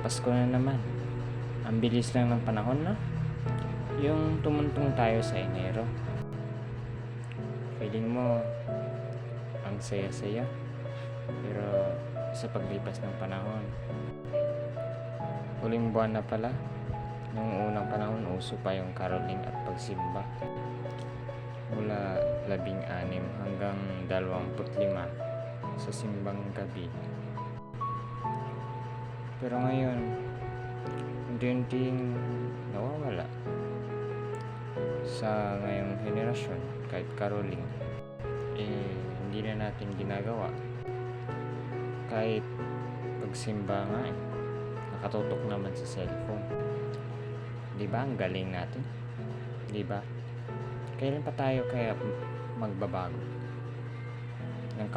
Pasko na naman. Ang bilis lang ng panahon, no? Yung tumuntong tayo sa Enero. Feeling mo, ang saya-saya. Pero sa paglipas ng panahon, huling buwan na pala. Nung unang panahon, uso pa yung caroling at pagsimba. Mula 16 hanggang 25 sa simbang gabi. Pero ngayon, unti-unting nawawala sa ngayong henerasyon. Kahit caroling, hindi na natin ginagawa. Kahit pagsimba nga nakatutok naman sa cellphone. Diba ang galing natin? Diba? Kailan pa tayo kaya magbabago ng